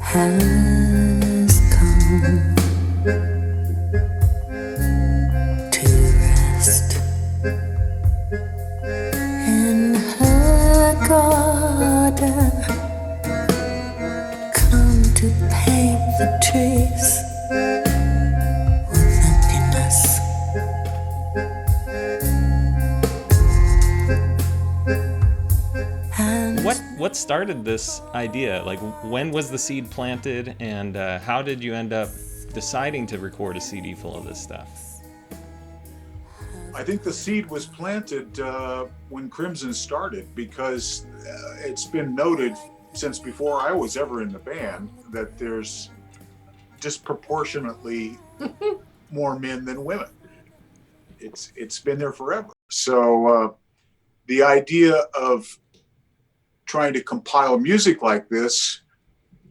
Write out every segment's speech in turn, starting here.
has come to rest in her garden, come to paint the trees with emptiness. What started this idea? Like, when was the seed planted, and how did you end up deciding to record a CD full of this stuff? I think the seed was planted when Crimson started, because it's been noted since before I was ever in the band that there's disproportionately more men than women. It's been there forever. So the idea of trying to compile music like this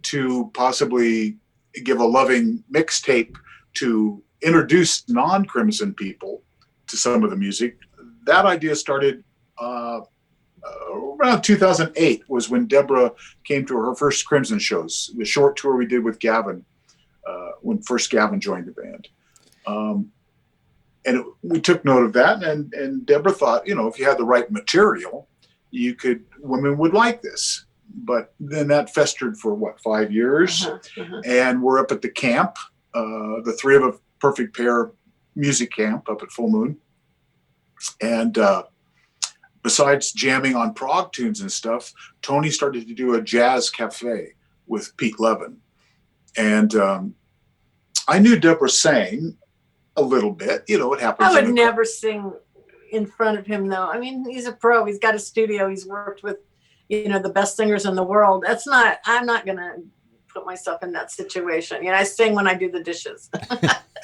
to possibly give a loving mixtape to introduce non-Crimson people to some of the music, that idea started around 2008 was when Deborah came to her first Crimson shows, the short tour we did with Gavin, when first Gavin joined the band. We took note of that, and Deborah thought, if you had the right material, women would like this. But then that festered for 5 years? And we're up at the camp, the Three of a Perfect Pair music camp up at Full Moon. And besides jamming on prog tunes and stuff, Tony started to do a jazz cafe with Pete Levin. And I knew Deborah sang a little bit, it happens. I would never sing in front of him, though. I mean, he's a pro. He's got a studio. He's worked with, the best singers in the world. I'm not going to put myself in that situation. I sing when I do the dishes.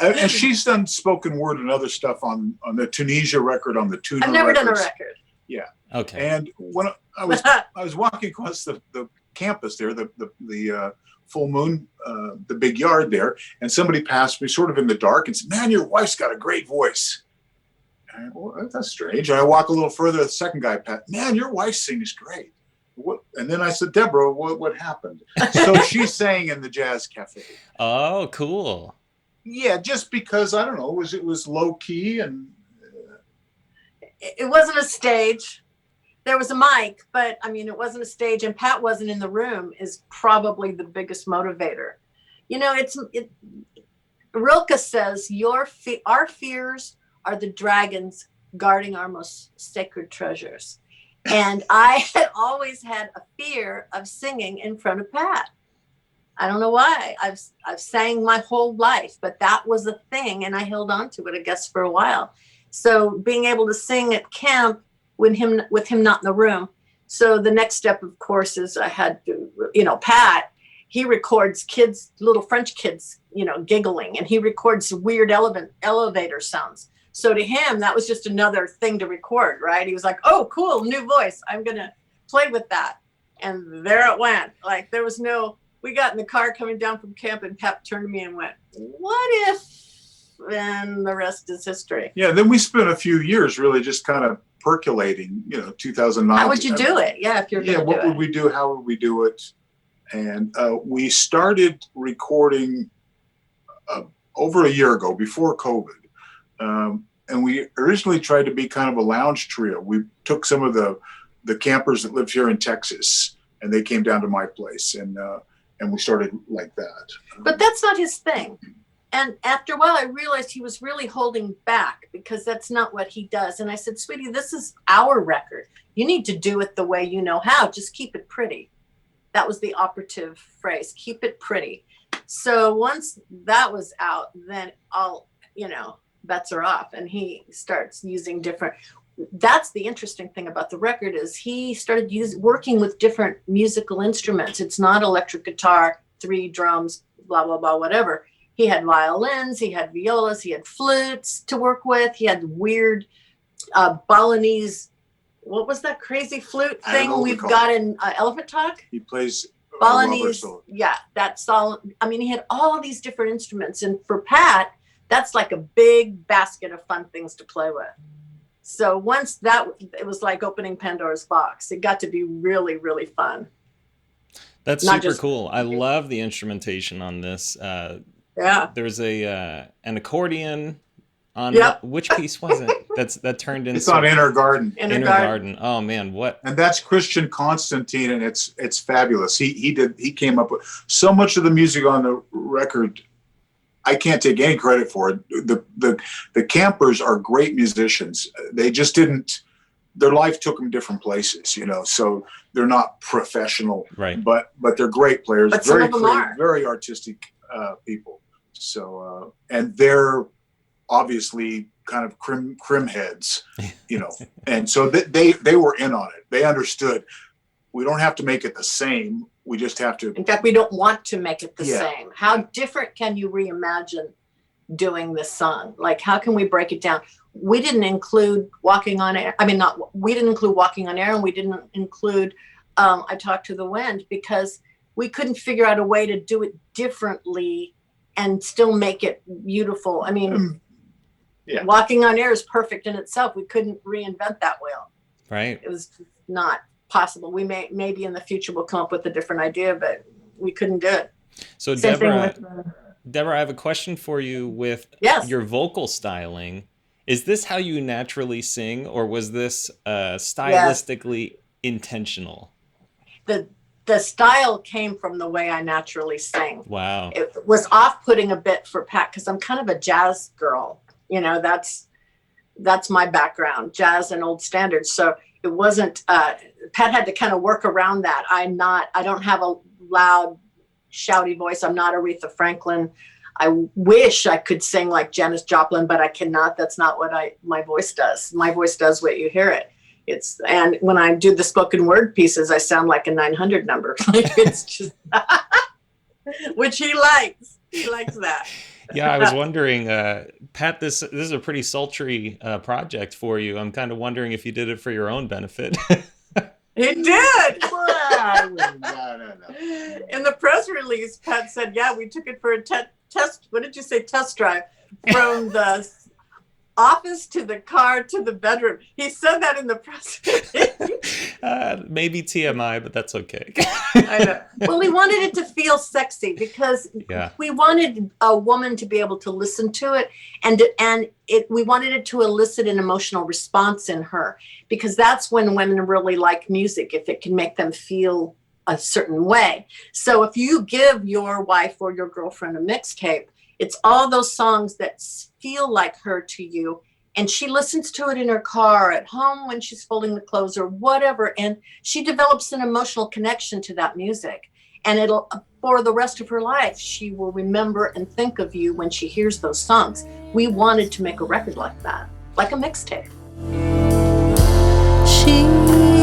And she's done spoken word and other stuff on the Tunisia record, on the Tuna I've never records. done a record. Yeah. Okay. And when I was walking across the campus there, the Full Moon, the big yard there, and somebody passed me sort of in the dark and said, "Man, your wife's got a great voice." And that's strange. And I walk a little further, the second guy, Pat, "Man, your wife sings great." What? And then I said, "Deborah, what happened?" So she sang in the jazz cafe. Oh, cool. Yeah, just because, I don't know, it was low key, and it wasn't a stage. There was a mic, but it wasn't a stage, and Pat wasn't in the room is probably the biggest motivator. Rilke says, our fears are the dragons guarding our most sacred treasures. And I had always had a fear of singing in front of Pat. I don't know why. I've sang my whole life, but that was a thing, and I held on to it, I guess, for a while. So being able to sing at camp with him not in the room. So the next step, of course, is I had to, Pat, he records kids, little French kids, giggling, and he records weird elevator sounds. So to him, that was just another thing to record, right? He was like, "Oh, cool, new voice. I'm going to play with that." And there it went. Like, there was we got in the car coming down from camp, and Pat turned to me and went, "What if?" And the rest is history. Yeah, then we spent a few years really just kind of percolating, 2009. How would you do it? Yeah, if you're going to do it. What would we do? How would we do it? And we started recording over a year ago, before COVID. And we originally tried to be kind of a lounge trio. We took some of the campers that lived here in Texas, and they came down to my place, and we started like that. But that's not his thing. And after a while, I realized he was really holding back, because that's not what he does. And I said, "Sweetie, this is our record. You need to do it the way you know how. Just keep it pretty." That was the operative phrase, keep it pretty. So once that was out, then bets are off, and he starts using different. That's the interesting thing about the record, is he started working with different musical instruments. It's not electric guitar, 3 drums, blah, blah, blah, whatever. He had violins, he had violas, he had flutes to work with. He had weird Balinese, what was that crazy flute thing we've got in Elephant Talk? He plays Balinese, yeah, that's all. He had all these different instruments. And for Pat, that's like a big basket of fun things to play with. So once it was like opening Pandora's box. It got to be really, really fun. That's Not super just- cool. I love the instrumentation on this. Yeah. There's an accordion on Yep. which piece was it? That turned into It's on Inner Garden. Inner Garden. Oh man, what? And that's Christian Constantine, and it's fabulous. He came up with so much of the music on the record. I can't take any credit for it. The Campers are great musicians. They just didn't. Their life took them different places, you know. So they're not professional, Right? But they're great players. But some Very of them creative, are. very artistic people. So and they're obviously kind of crim heads, you know. And so they were in on it. They understood. We don't have to make it the same. We just have to. In fact, we don't want to make it the Yeah. same. How different can you reimagine doing this song? Like, how can we break it down? We didn't include Walking on Air. I mean, we didn't include Walking on Air, and we didn't include I Talk to the Wind, because we couldn't figure out a way to do it differently and still make it beautiful. I mean, Yeah. Walking on Air is perfect in itself. We couldn't reinvent that wheel. Right. It was not possible. We maybe in the future we'll come up with a different idea, but we couldn't do it. So Same thing Deborah, I have a question for you with Yes. your vocal styling. Is this how you naturally sing, or was this stylistically intentional? The style came from the way I naturally sing. Wow. It was off-putting a bit for Pat because I'm kind of a jazz girl. You know, that's my background, jazz and old standards. So it wasn't. Pat had to kind of work around that. I don't have a loud, shouty voice. I'm not Aretha Franklin. I wish I could sing like Janis Joplin, but I cannot. That's not what my voice does. My voice does what you hear it. And when I do the spoken word pieces, I sound like a 900 number. Like it's just, which he likes. He likes that. Yeah, I was wondering, Pat, this is a pretty sultry project for you. I'm kind of wondering if you did it for your own benefit. He did. No. In the press release, Pat said, yeah, we took it for a test. What did you say? Test drive from the office to the car to the bedroom. He said that in the press release. Maybe TMI, but that's okay. I know. Well, we wanted it to feel sexy because we wanted a woman to be able to listen to it, and we wanted it to elicit an emotional response in her, because that's when women really like music, if it can make them feel a certain way. So if you give your wife or your girlfriend a mixtape, it's all those songs that feel like her to you. And she listens to it in her car, at home, when she's folding the clothes or whatever. And she develops an emotional connection to that music. And it'll, for the rest of her life, she will remember and think of you when she hears those songs. We wanted to make a record like that, like a mixtape. She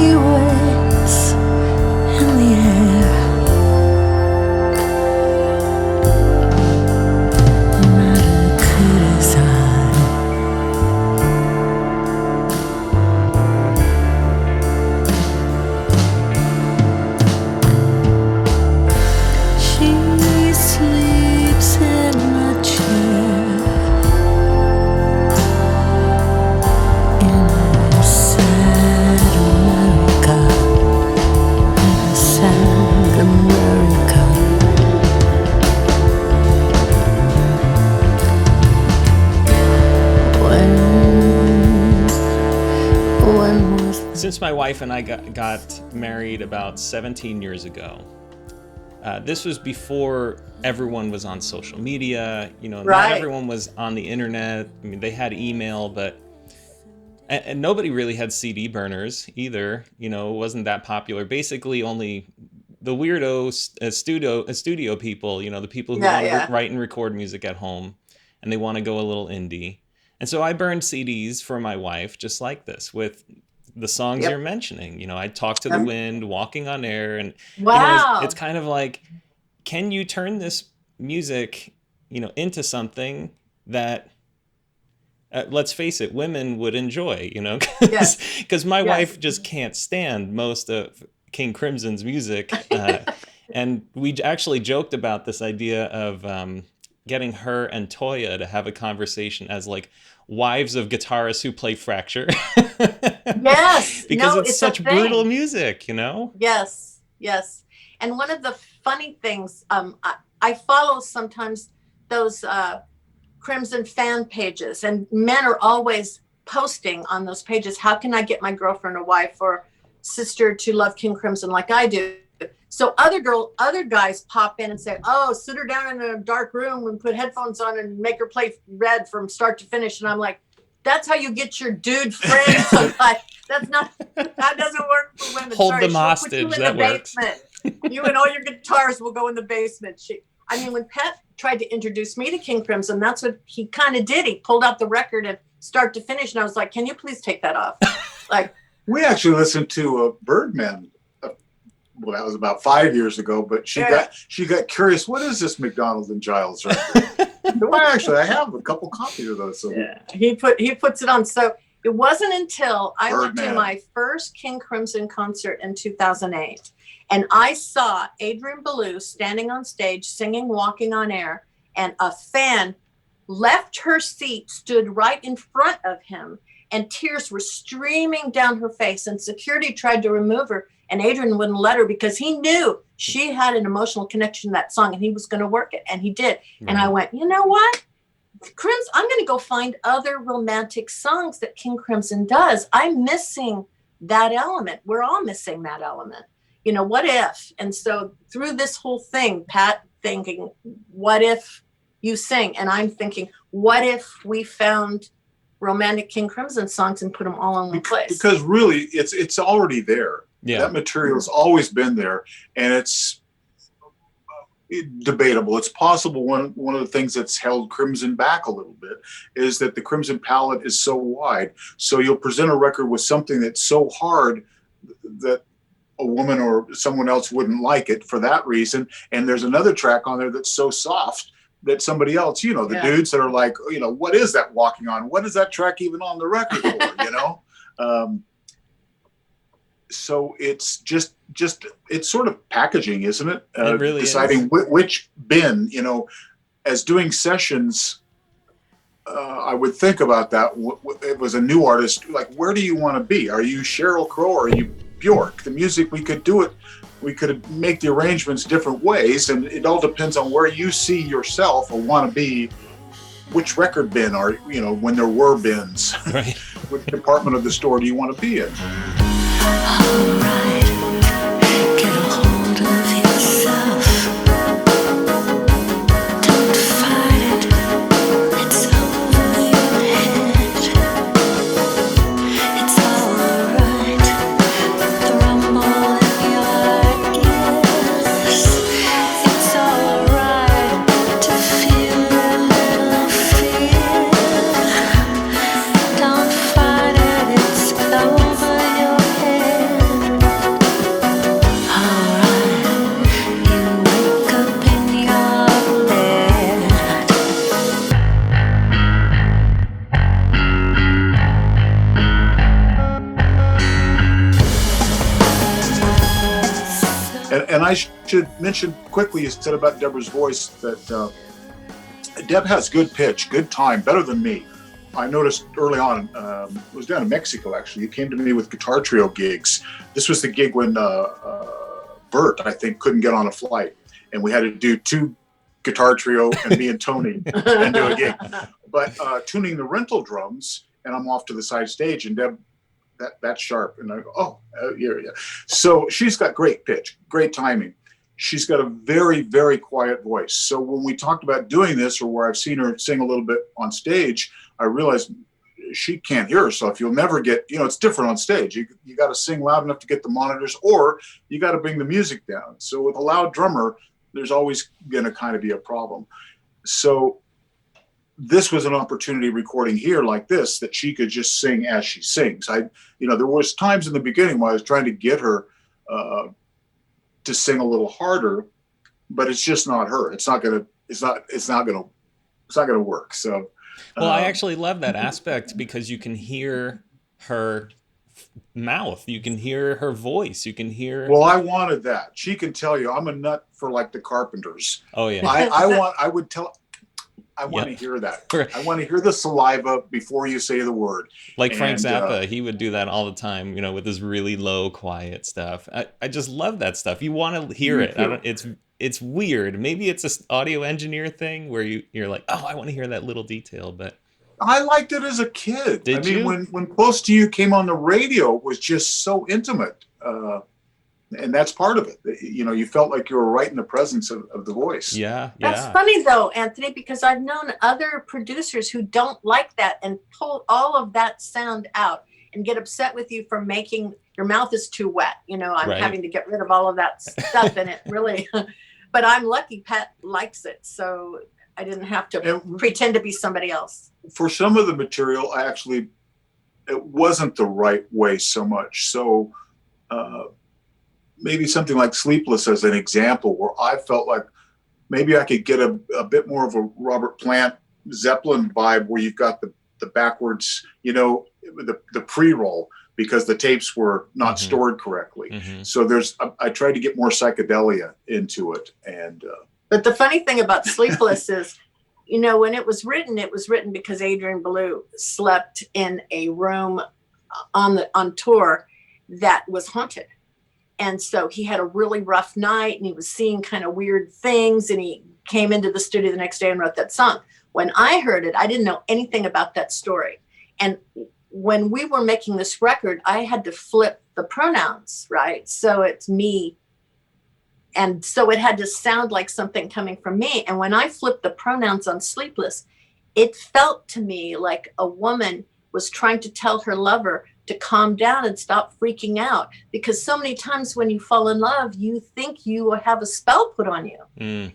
waits in the air. Not a Kudasai. She sleeps in a chair. In a sad America, in a sad America. When was Since my wife and I got married about 17 years ago, this was before everyone was on social media. You know, Right. not everyone was on the internet. I mean, they had email, but and nobody really had CD burners either. You know, it wasn't that popular. Basically, only the weirdo studio people. You know, the people who want to write and record music at home, and they want to go a little indie. And so I burned CDs for my wife, just like this, with the songs you're mentioning. You know, I Talk to the Wind, Walking on Air, and Wow. you know, it's kind of like, can you turn this music, you know, into something that, let's face it, women would enjoy, you know? Because my wife just can't stand most of King Crimson's music. And we actually joked about this idea of getting her and Toya to have a conversation as like wives of guitarists who play Fracture. Yes. Because No, it's a such thing. brutal music, you know? Yes. Yes. And one of the funny things, I follow sometimes those Crimson fan pages, and men are always posting on those pages, how can I get my girlfriend or wife or sister to love King Crimson like I do? So other guys pop in and say, oh, sit her down in a dark room and put headphones on and make her play Red from start to finish. And I'm like, that's how you get your dude friend to like, that doesn't work for women. Hold Sorry, them hostage. That works. You and all your guitars will go in the basement. When Pat tried to introduce me to King Crimson, that's what he kind of did. He pulled out the record and start to finish. And I was like, can you please take that off? Like, we actually listened to Birdman. Well, that was about 5 years ago, but she got curious. What is this McDonald and Giles record? I have a couple copies of those. So. Yeah, he puts it on. So it wasn't until I went to my first King Crimson concert in 2008, and I saw Adrian Belew standing on stage singing "Walking on Air," and a fan left her seat, stood right in front of him, and tears were streaming down her face. And security tried to remove her. And Adrian wouldn't let her because he knew she had an emotional connection to that song and he was going to work it. And he did. Mm-hmm. And I went, you know what? Crimson, I'm going to go find other romantic songs that King Crimson does. I'm missing that element. We're all missing that element. You know, what if? And so through this whole thing, Pat thinking, what if you sing? And I'm thinking, what if we found romantic King Crimson songs and put them all in one place? Because really, it's already there. Yeah. That material's always been there, and it's debatable. It's possible one of the things that's held Crimson back a little bit is that the Crimson palette is so wide. So you'll present a record with something that's so hard that a woman or someone else wouldn't like it for that reason. And there's another track on there that's so soft that somebody else, the dudes that are like, what is that Walking On? What is that track even on the record for, So it's just it's sort of packaging, isn't it? It really deciding which bin, as doing sessions. I would think about that. It was a new artist. Like, where do you want to be? Are you Sheryl Crow or are you Bjork? The music, we could make the arrangements different ways, and it all depends on where you see yourself or want to be. Which record bin are when there were bins? Right. Which department of the store do you want to be in? Alright, get a hold of yourself. Don't fight it, it's over your head. It's alright, the rumble in your ears. It's alright to feel a little fear. Don't fight it, it's over your head. And I should mention quickly, you said about Deborah's voice that Deb has good pitch, good time, better than me. I noticed early on, it was down in Mexico actually, he came to me with guitar trio gigs. This was the gig when Bert, I think, couldn't get on a flight. And we had to do 2 guitar trio and me and Tony and do a gig. But tuning the rental drums, and I'm off to the side stage, and Deb, that's sharp. And I go, yeah. So she's got great pitch, great timing. She's got a very, very quiet voice. So when we talked about doing this, or where I've seen her sing a little bit on stage, I realized she can't hear herself. You'll never get, it's different on stage. You got to sing loud enough to get the monitors, or you got to bring the music down. So with a loud drummer, there's always going to kind of be a problem. So this was an opportunity recording here like this, that she could just sing as she sings. There was times in the beginning where I was trying to get her to sing a little harder, but it's just not her. It's not gonna work. So, well, I actually love that aspect because you can hear her mouth, you can hear her voice, you can hear. Well, I wanted that. She can tell you I'm a nut for like the Carpenters. Oh yeah. I would tell. I want to Yep. hear that. I want to hear the saliva before you say the word. Like Frank And, Zappa, he would do that all the time, with his really low, quiet stuff. I just love that stuff. You want to hear Me it. too. It's weird. Maybe it's an audio engineer thing where you're like, oh, I want to hear that little detail, but I liked it as a kid. Did I mean, you? when Close to You came on the radio, it was just so intimate. And that's part of it. You felt like you were right in the presence of the voice. yeah. That's funny though, Anthony, because I've known other producers who don't like that and pull all of that sound out and get upset with you for making your mouth is too wet. I'm Right. having to get rid of all of that stuff and it really, but I'm lucky Pat likes it. So I didn't have to And pretend to be somebody else. for some of the material, it wasn't the right way so much. So maybe something like Sleepless as an example, where I felt like maybe I could get a bit more of a Robert Plant Zeppelin vibe, where you've got the backwards, the pre-roll, because the tapes were not stored correctly. Mm-hmm. So I tried to get more psychedelia into it. And But the funny thing about Sleepless is, when it was written because Adrian Belew slept in a room on tour that was haunted. And so he had a really rough night and he was seeing kind of weird things, and he came into the studio the next day and wrote that song. When I heard it, I didn't know anything about that story. And when we were making this record, I had to flip the pronouns, right? So it's me. And so it had to sound like something coming from me. And when I flipped the pronouns on Sleepless, it felt to me like a woman was trying to tell her lover to calm down and stop freaking out. Because so many times when you fall in love, you think you have a spell put on you.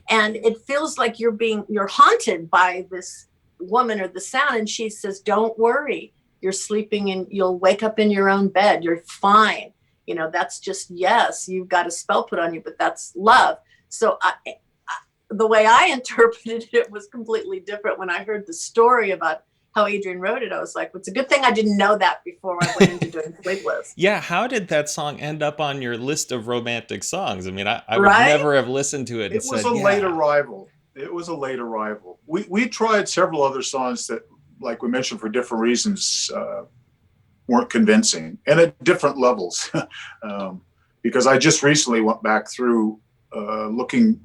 And it feels like you're haunted by this woman or the sound. And she says, don't worry, you're sleeping and you'll wake up in your own bed. You're fine. That's just, yes, you've got a spell put on you, but that's love. So the way I interpreted it was completely different. When I heard the story about how Adrian wrote it, I was like, well, it's a good thing I didn't know that before I went into doing Sleepless. Yeah, how did that song end up on your list of romantic songs? I mean, I would Right? never have listened to it and it was said, a late arrival. It was a late arrival. We tried several other songs that, like we mentioned, for different reasons, weren't convincing, and at different levels. Because I just recently went back through looking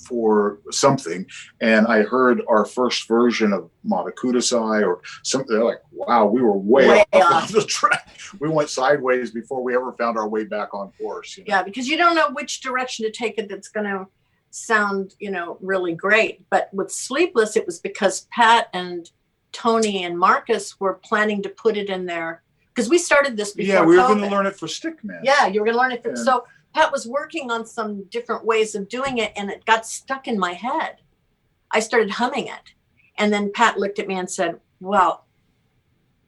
for something, and I heard our first version of Kudasai or something. They're like, wow, we were way off the track. We went sideways before we ever found our way back on course. Yeah, because you don't know which direction to take it that's going to sound, really great. But with Sleepless, it was because Pat and Tony and Marcus were planning to put it in there, because we started this before. Yeah, we were COVID. going to learn it for Stickman. Yeah, you were going to learn it. Yeah. So Pat was working on some different ways of doing it, and it got stuck in my head. I started humming it. And then Pat looked at me and said, well,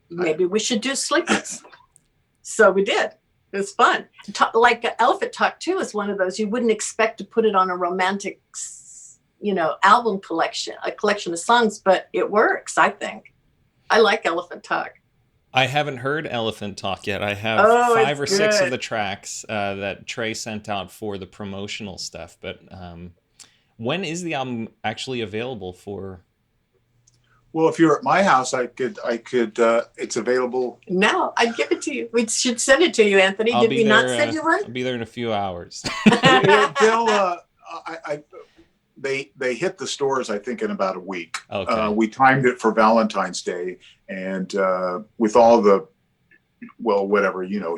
maybe we should do Sleepless. So we did. It was fun. Like Elephant Talk, too, is one of those you wouldn't expect to put it on a romantic, album collection, a collection of songs, but it works, I think. I like Elephant Talk. I haven't heard Elephant Talk yet. I have 5 or 6 of the tracks that Trey sent out for the promotional stuff. But when is the album actually available for? Well, if you're at my house, I could. It's available. No, I'd give it to you. We should send it to you, Anthony. Did we not send you one? I'll be there in a few hours. They hit the stores, I think, in about a week. Okay. We timed it for Valentine's Day, and with all the,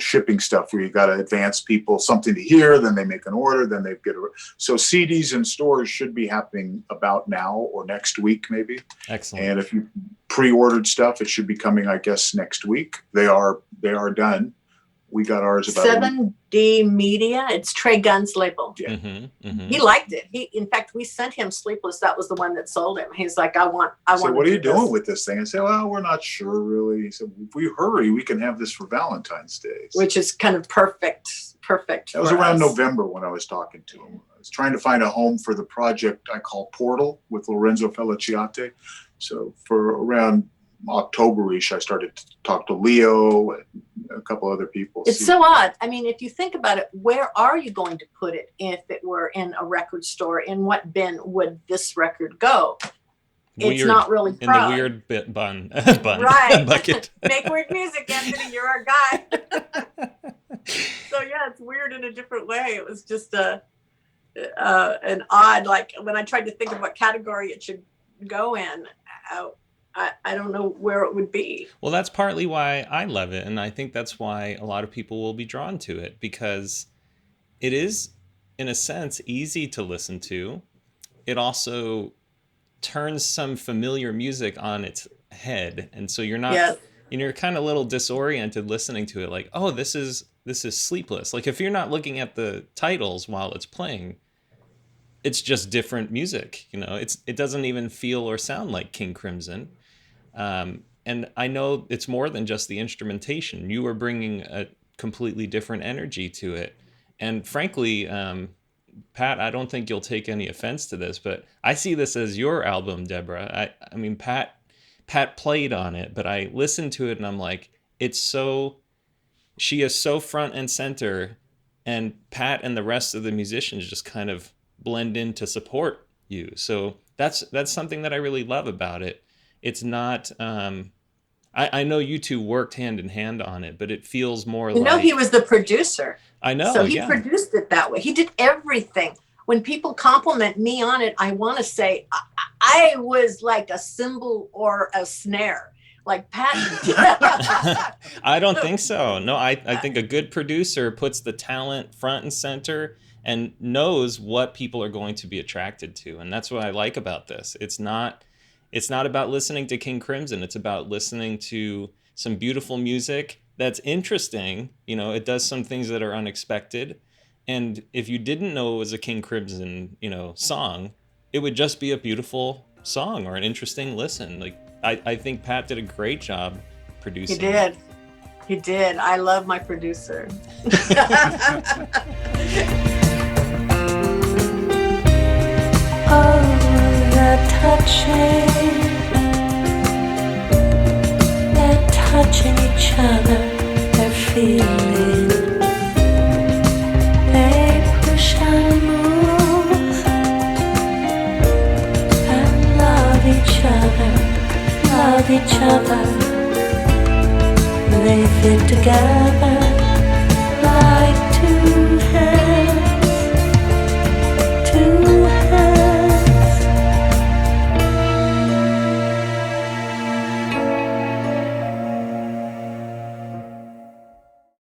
shipping stuff, where you got to advance people something to hear, then they make an order, then they get so CDs in stores should be happening about now or next week, maybe. Excellent. And if you pre-ordered stuff, it should be coming, I guess, next week. They are done. We got ours about 7D Media. It's Trey Gunn's label. Yeah. He liked it. In fact, we sent him Sleepless. That was the one that sold him. He's like, I want. So what are you doing with this thing? I said, well, we're not sure really. He said, if we hurry, we can have this for Valentine's Day. Which is kind of perfect. That was around November when I was talking to him. I was trying to find a home for the project I call Portal with Lorenzo Feliciate. So for around October-ish, I started to talk to Leo and a couple other people. It's so odd. I mean, if you think about it, where are you going to put it if it were in a record store? In what bin would this record go? it's not really in prog. the weird bun Right. bucket. Make weird music, Anthony. You're our guy. So yeah, it's weird in a different way. It was just an odd, like when I tried to think of what category it should go in, I don't know where it would be. Well, that's partly why I love it, and I think that's why a lot of people will be drawn to it, because it is, in a sense, easy to listen to. It also turns some familiar music on its head, and so you're not, Yes. you're kind of a little disoriented listening to it, like, oh, this is Sleepless. Like if you're not looking at the titles while it's playing, it's just different music. It doesn't even feel or sound like King Crimson. And I know it's more than just the instrumentation. You were bringing a completely different energy to it, and frankly, Pat, I don't think you'll take any offense to this, but I see this as your album, Deborah. I mean, Pat played on it, but I listened to it and I'm like, she is so front and center, and Pat and the rest of the musicians just kind of blend in to support you. So that's something that I really love about it. It's not, I know you two worked hand in hand on it, but it feels more like... he was the producer. I know, so he produced it that way. He did everything. When people compliment me on it, I want to say I was like a cymbal or a snare, like Pat. I don't think so. No, I think a good producer puts the talent front and center and knows what people are going to be attracted to. And that's what I like about this. It's not about listening to King Crimson. It's about listening to some beautiful music that's interesting. It does some things that are unexpected. And if you didn't know it was a King Crimson, song, it would just be a beautiful song or an interesting listen. Like, I think Pat did a great job producing. He did. I love my producer. Oh, they're touching each other, they're feeling. They push and move and love each other. They fit together.